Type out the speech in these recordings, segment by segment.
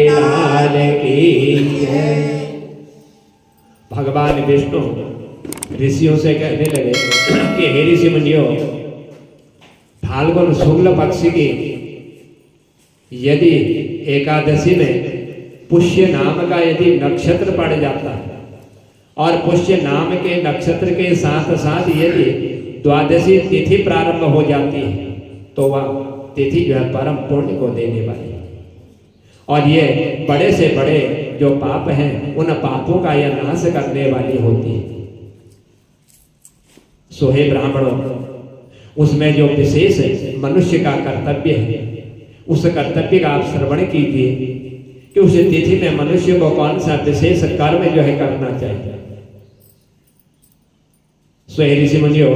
लाल की जय। भगवान विष्णु ऋषियों से कहने लगे कि हे ऋषि मुनियों, फाल्गुन शुक्ल पक्ष की यदि एकादशी में पुष्य नाम का यदि नक्षत्र पड़ जाता है और पुष्य नाम के नक्षत्र के साथ साथ यदि द्वादशी तिथि प्रारंभ हो जाती है तो वह तिथि जो है परम पुण्य को देने वाली है और ये बड़े से बड़े जो पाप हैं उन पापों का यह नाश करने वाली होती है। सो हे ब्राह्मणों, उसमें जो विशेष मनुष्य का कर्तव्य है उस कर्तव्य का आप श्रवण कीजिए कि उस तिथि में मनुष्य को कौन सा विशेष कर्म जो है करना चाहिए। सो हे ऋषि मुनियों,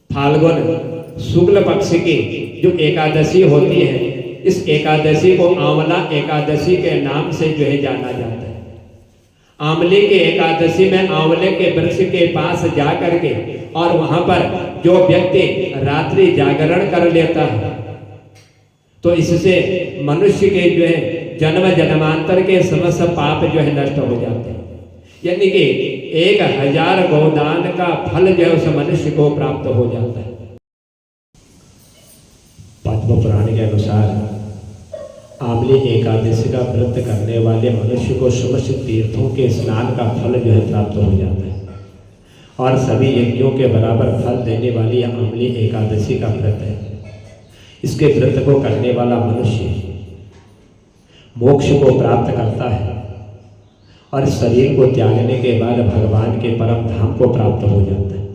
फाल्गुन शुक्ल पक्ष की जो एकादशी होती है इस एकादशी को आंवला एकादशी के नाम से जो है जाना जाता है। आंवले के एकादशी में आंवले के वृक्ष के पास जा करके और वहां पर जो व्यक्ति रात्रि जागरण कर लेता है तो इससे मनुष्य के जो है जन्म जन्मांतर के समस्त पाप जो है नष्ट हो जाते हैं। यानी कि 1000 गोदान का फल जो है उस मनुष्य को प्राप्त हो जाता है। पद्म पुराण के अनुसार आंवले एकादशी का व्रत करने वाले मनुष्य को समस्त तीर्थों के स्नान का फल जो है प्राप्त हो जाता है और सभी यज्ञों के बराबर फल देने वाली आंवले एकादशी का व्रत है। इसके व्रत को करने वाला मनुष्य मोक्ष को प्राप्त करता है और शरीर को त्यागने के बाद भगवान के परम धाम को प्राप्त हो जाता है।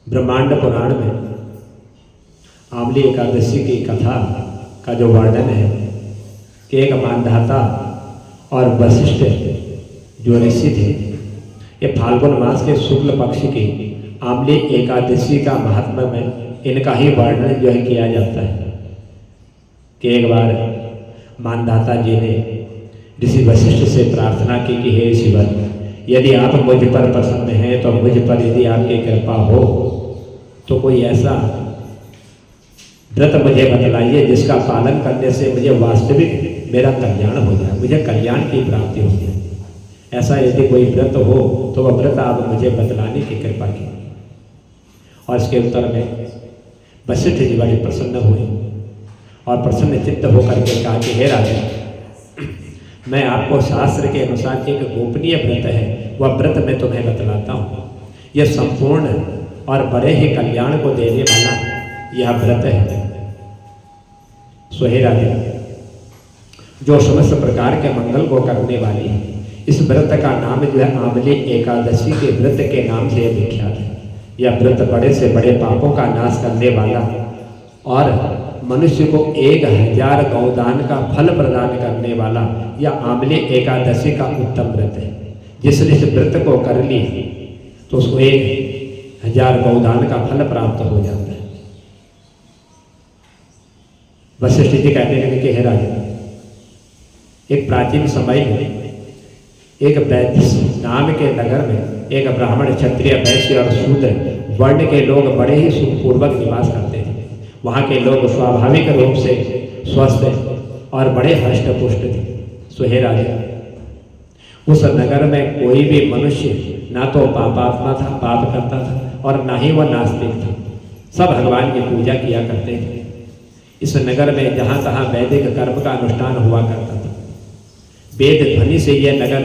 ब्रह्मांड पुराण में आंवली एकादशी की कथा का जो वर्णन है कि एक मानधाता और वशिष्ठ जो ऋषि थे, ये फाल्गुन मास के शुक्ल पक्ष की आंवली एकादशी का महात्मा में इनका ही वर्णन जो है किया जाता है कि एक बार मानधाता जी ने ऋषि वशिष्ठ से प्रार्थना की कि हे शिवन, यदि आप मुझ पर प्रसन्न हैं तो मुझ पर यदि आपकी कृपा हो तो कोई ऐसा व्रत मुझे बतलाइए जिसका पालन करने से मुझे वास्तविक मेरा कल्याण हो जाए, मुझे कल्याण की प्राप्ति हो जाए। ऐसा यदि कोई व्रत हो तो वह व्रत आप मुझे बतलाने की कृपा की। और इसके उत्तर में वशिष्ठ जी बड़े प्रसन्न हुए और प्रसन्न चित्त होकर के कहा कि हे राजा, मैं आपको शास्त्र के अनुसार एक गोपनीय व्रत है वह व्रत मैं तुम्हें बतलाता हूँ। यह संपूर्ण और बड़े ही कल्याण को देने वाला यह व्रत है। सो हे राजा, जो समस्त प्रकार के मंगल को करने वाली है इस व्रत का नाम जो है आंवले एकादशी के व्रत के नाम से विख्यात है। यह व्रत बड़े से बड़े पापों का नाश करने वाला और मनुष्य को 1000 गौदान का फल प्रदान करने वाला यह आंवले एकादशी का उत्तम व्रत है। जिसने इस व्रत को कर ली तो उसको 1000 गौदान का फल प्राप्त हो जाता है। वशिष्ठ जी कहने लगे कि हे राजा, एक प्राचीन समय में एक वैद्य नाम के नगर में एक ब्राह्मण, क्षत्रिय, वैश्य और शूद्र वर्ण के लोग बड़े ही सुखपूर्वक निवास करते थे। वहाँ के लोग स्वाभाविक रूप से स्वस्थ और बड़े हष्ट पुष्ट थे। सो हे राजा, उस नगर में कोई भी मनुष्य ना तो पापात्मा था, पाप करता था और ना ही वह नास्तिक था। सब भगवान की पूजा किया करते थे। इस नगर में जहाँ तहाँ वैदिक कर्म का अनुष्ठान हुआ करता था। वेद ध्वनि से यह नगर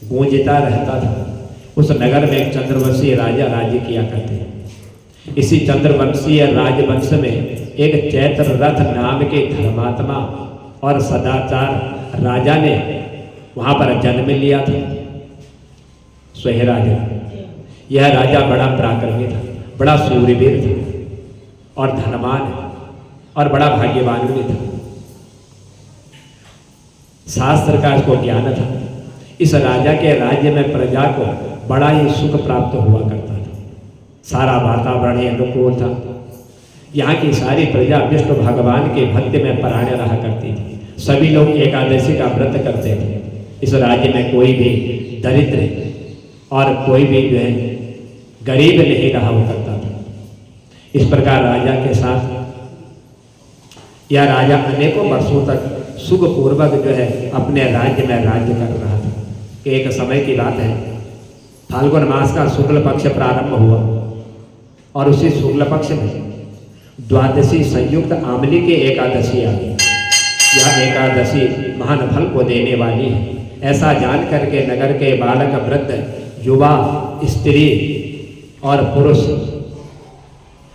गूंजता रहता था। उस नगर में एक चंद्रवंशीय राजा राज्य किया करते थे। इसी चंद्रवंशीय राजवंश में एक चैत्र रथ नाम के धर्मात्मा और सदाचार राजा ने वहाँ पर जन्म लिया था। सो हे राजा, यह राजा बड़ा पराक्रमी था, बड़ा शूरवीर था और धनवान और बड़ा भाग्यवान भी था। शास्त्र का इसको ज्ञान था। इस राजा के राज्य में प्रजा को बड़ा ही सुख प्राप्त हुआ करता था। सारा वातावरण ही अनुकूल था। यहाँ की सारी प्रजा विष्णु भगवान के भक्ति में परायण रहा करती थी। सभी लोग एकादशी का व्रत करते थे। इस राज्य में कोई भी दरिद्र और कोई भी जो है गरीब नहीं रहा करता था। इस प्रकार राजा के साथ यह राजा अनेकों वर्षों तक सुखपूर्वक जो है अपने राज्य में राज्य कर रहा था कि एक समय की बात है, फाल्गुन मास का शुक्ल पक्ष प्रारंभ हुआ और उसी शुक्ल पक्ष में द्वादशी संयुक्त आमली की एकादशी आ गई। यह एकादशी महान फल को देने वाली है, ऐसा जान करके नगर के बालक, वृद्ध, युवा, स्त्री और पुरुष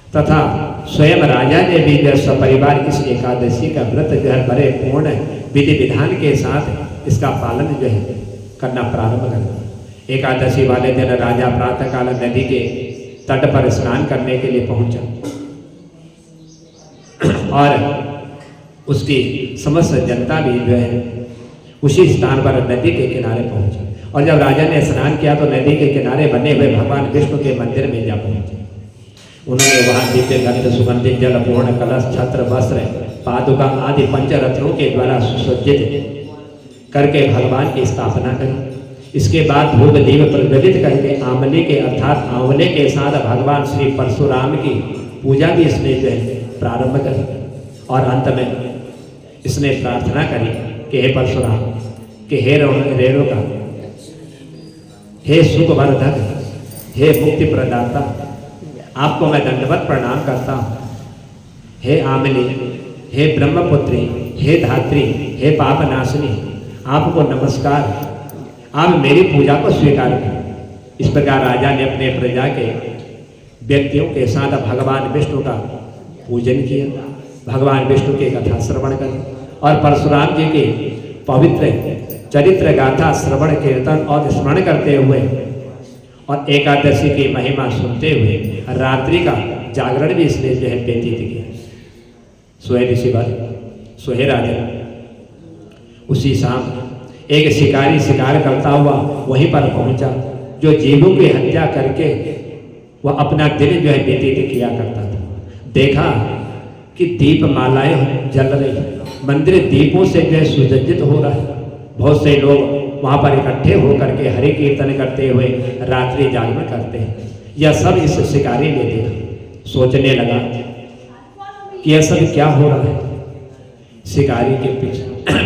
तथा स्वयं राजा ने भी जो सपरिवार इस एकादशी का व्रत जो है बड़े पूर्ण विधि विधान के साथ इसका पालन जो है करना प्रारंभ कर दिया। एकादशी वाले दिन राजा प्रातःकाल नदी के तट पर स्नान करने के लिए पहुंचा और उसकी समस्त जनता भी जो है उसी स्थान पर नदी के किनारे पहुंची। और जब राजा ने स्नान किया तो नदी के किनारे बने हुए भगवान विष्णु के मंदिर में जा पहुंचे। उन्होंने वहां दिव्य गंध, सुगंधित जल, पूर्ण कलश, छत्र, वस्त्र, पादुका आदि पंचरत्नों के द्वारा सुसज्जित करके भगवान की स्थापना करी। इसके बाद धूप दीप प्रज्वलित करके आंवले के अर्थात आंवले के साथ भगवान श्री परशुराम की पूजा भी इसने जो है प्रारंभ करी। और अंत में इसने प्रार्थना करी कि हे परशुराम, कि हे रेणुका, हे सुखवर्धक, हे मुक्ति प्रदाता, आपको मैं दंडवत प्रणाम करता हूँ। हे आमली, हे ब्रह्मपुत्री, हे धात्री, हे पापनाशिनी, आपको नमस्कार, आप मेरी पूजा को स्वीकार करें। इस प्रकार राजा ने अपने प्रजा के व्यक्तियों के साथ भगवान विष्णु का पूजन किया, भगवान विष्णु की कथा श्रवण करी और परशुराम जी की पवित्र चरित्र गाथा श्रवण कीर्तन और स्मरण करते हुए और एकादशी की महिमा सुनते हुए रात्रि का जागरण भी इसने जो है व्यतीत किया। सोहे ऋषिवर, सोहे राजा। उसी शाम एक शिकारी शिकार करता हुआ वहीं पर पहुंचा, जो जीवों की हत्या करके वह अपना दिन जो है व्यतीत किया करता था। देखा कि दीप मालाएं जल रही, मंदिर दीपों से जो है सुसज्जित हो रहा है। बहुत से लोग वहाँ पर इकट्ठे होकर के हरि कीर्तन करते हुए रात्रि जागरण करते हैं। यह सब इस शिकारी ने देखा, सोचने लगा कि यह सब क्या हो रहा है। शिकारी के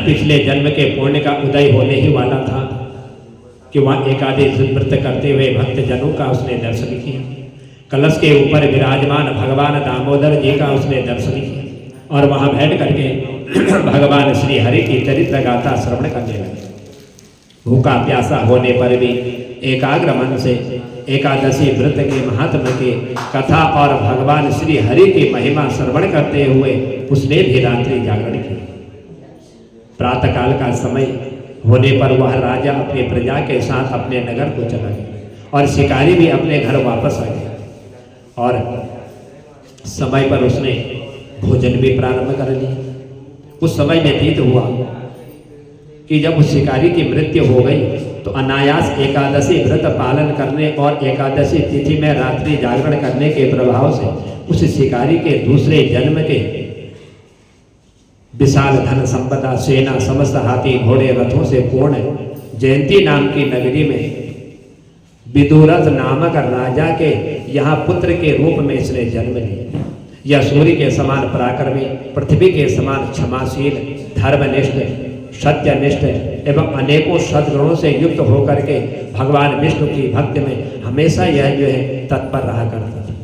पिछले जन्म के पुण्य का उदय होने ही वाला था कि वहाँ एकादशी व्रत करते हुए भक्त जनों का उसने दर्शन किया। कलश के ऊपर विराजमान भगवान दामोदर जी का उसने दर्शन किया और वहाँ बैठ करके भगवान श्री हरि की चरित्र गाथा श्रवण करने लगे। भूखा प्यासा होने पर भी एकाग्र मन से एकादशी व्रत के महात्म की कथा और भगवान श्री हरि की महिमा श्रवण करते हुए उसने भी रात्रि जागरण किया। प्रातःकाल का समय होने पर वह राजा अपनी प्रजा के साथ अपने नगर को चला गया और शिकारी भी अपने घर वापस आ गया। और समय पर उसने भोजन भी प्रारंभ कर लिया। उस समय व्यतीत हुआ कि जब उस शिकारी की मृत्यु हो गई तो अनायास एकादशी व्रत पालन करने और एकादशी तिथि में रात्रि जागरण करने के प्रभाव से उस शिकारी के दूसरे जन्म के विशाल धन संपदा, सेना, समस्त हाथी घोड़े रथों से पूर्ण जयंती नाम की नगरी में विदुरथ नामक राजा के यहाँ पुत्र के रूप में इसने जन्म लिया। यह सूर्य के समान पराक्रमी, पृथ्वी के समान क्षमाशील, धर्मनिष्ठ, सत्यनिष्ठ एवं अनेकों सद्गुणों से युक्त होकर के भगवान विष्णु की भक्ति में हमेशा यह जो है तत्पर रहा करता था।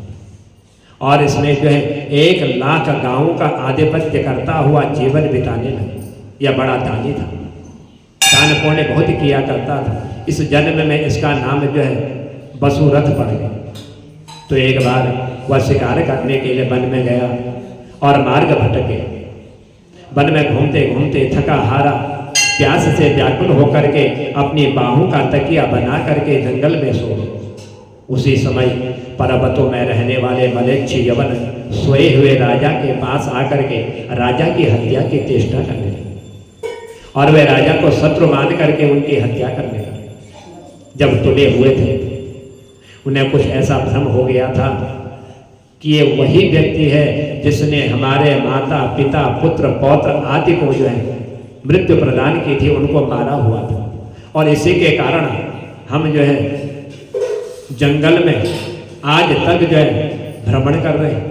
और इसने जो है 1 लाख गांवों का आधिपत्य करता हुआ जीवन बिताने लगा। यह बड़ा दानी था, दान पुण्य बहुत किया करता था। इस जन्म में इसका नाम जो है वसुरथ पड़ गया। तो एक बार वह शिकार करने के लिए वन में गया और मार्ग भटक गया। वन में घूमते घूमते थका हारा, प्यास से व्याकुल होकर के अपनी बाहों का तकिया बना करके जंगल में सो गया। उसी समय पर्वतों में रहने वाले मलेच्छ यवन सोए हुए राजा के पास आकर के राजा की हत्या की चेष्टा करने लगे और वे राजा को शत्रु मान करके उनकी हत्या करने लगे। जब तुले हुए थे, उन्हें कुछ ऐसा भ्रम हो गया था कि ये वही व्यक्ति है जिसने हमारे माता पिता पुत्र पौत्र आदि को जो है मृत्यु प्रदान की थी, उनको मारा हुआ था। और इसी के कारण हम जो है जंगल में आज तक जो है भ्रमण कर रहे हैं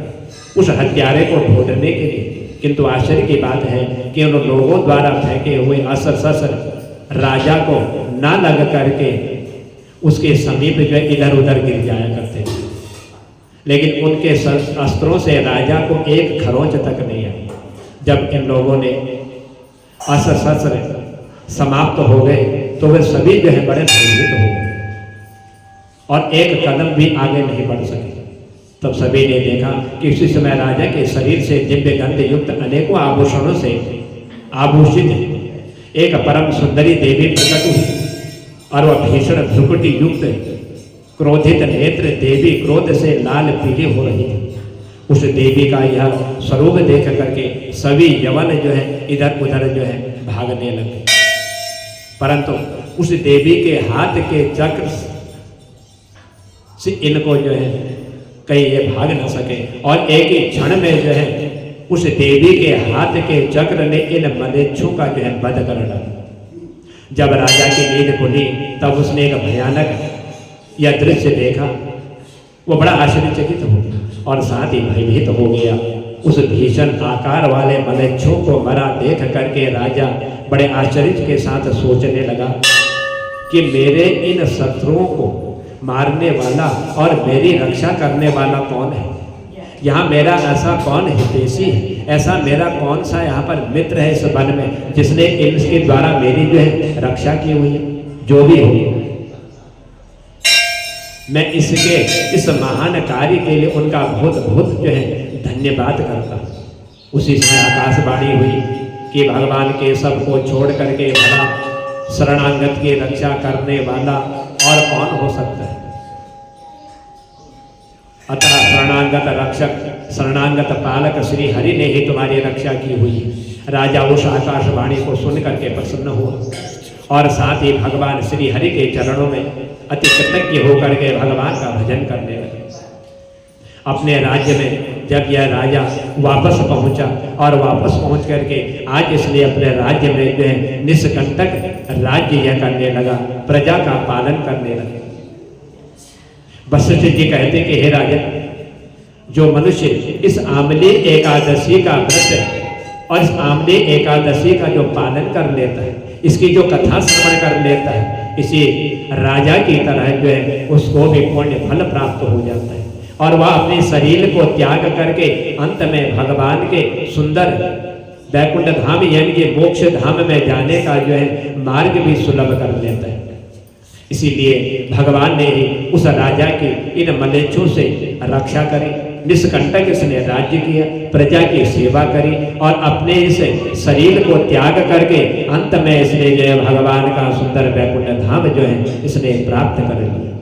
उस हत्यारे को ढूंढने के लिए किंतु आश्चर्य की बात है कि उन लोगों द्वारा फेंके हुए अस्त्र शस्त्र राजा को न लग करके उसके समीप जो इधर उधर गिर जाया करते थे, लेकिन उनके अस्त्रों से राजा को एक खरोंच तक नहीं आई। जब इन लोगों ने अस्त्र शस्त्र समाप्त हो गए तो वे सभी जो है बड़े भयभीत हो गए और एक कदम भी आगे नहीं बढ़ सके। तब सभी ने देखा कि उसी समय राजा के शरीर से दिव्य गंध युक्त अनेकों आभूषणों से आभूषित एक परम सुंदरी देवी प्रकट हुई और वह भीषण भ्रुकुटी युक्त क्रोधित नेत्र देवी क्रोध से लाल पीली हो रही थी। उस देवी का यह स्वरूप देख करके सभी यवन जो है इधर उधर जो है भागने लगे, परंतु उस देवी के हाथ के चक्र से इनको जो है कहीं ये भाग न सके और एक ही क्षण में जो है उस देवी के हाथ के चक्र ने इन मलेच्छों का जो है वध कर डाला। जब राजा की नींद खुली तब उसने एक भयानक यह दृश्य देखा। वो बड़ा आश्चर्यचकित हो गया और साथ ही भयभीत हो गया। उस भीषण आकार वाले मलेच्छों को मरा देख करके राजा बड़े आश्चर्य के साथ सोचने लगा कि मेरे इन शत्रुओं को मारने वाला और मेरी रक्षा करने वाला कौन है? यहाँ मेरा ऐसा कौन हितैषी है, ऐसा मेरा कौन सा यहाँ पर मित्र है इस वन में जिसने इसके द्वारा मेरी जो है रक्षा की हुई है? जो भी हो, मैं इसके इस महान कार्य के लिए उनका बहुत बहुत जो है धन्यवाद करता हूँ। उसी समय आकाशवाणी हुई कि भगवान के सब को छोड़ करके भला शरणागत की रक्षा करने वाला और कौन हो सकता है? अतः शरणागत रक्षक शरणागत पालक श्री हरि ने ही तुम्हारी रक्षा की हुई है। राजा उस आकाशवाणी को सुन करके प्रसन्न हुआ और साथ ही भगवान श्री हरि के चरणों में अति कृतज्ञ होकर के भगवान का भजन करने लगे। अपने राज्य में जब यह राजा वापस पहुंचा और वापस पहुंच करके आज इसलिए अपने राज्य में जो है निष्कंटक राज्य यह करने लगा, प्रजा का पालन करने लगा। वशिष्ठ जी कहते कि हे राजन, जो मनुष्य इस आमली एकादशी का व्रत और इस आमली एकादशी का जो पालन कर लेता है, इसकी जो कथा श्रवण कर लेता है, इसी राजा की तरह जो है उसको भी पुण्य फल प्राप्त हो जाता है और वह अपने शरीर को त्याग करके अंत में भगवान के सुंदर वैकुंठ धाम यानी कि मोक्ष धाम में जाने का जो है मार्ग भी सुलभ कर लेता है। इसीलिए भगवान ने ही उस राजा की इन मलेच्छों से रक्षा करी, निष्कंटक इसने राज्य किया, प्रजा की सेवा करी और अपने इस शरीर को त्याग करके अंत में इसने जो है भगवान का सुंदर वैकुंठ धाम जो है इसने प्राप्त कर लिया।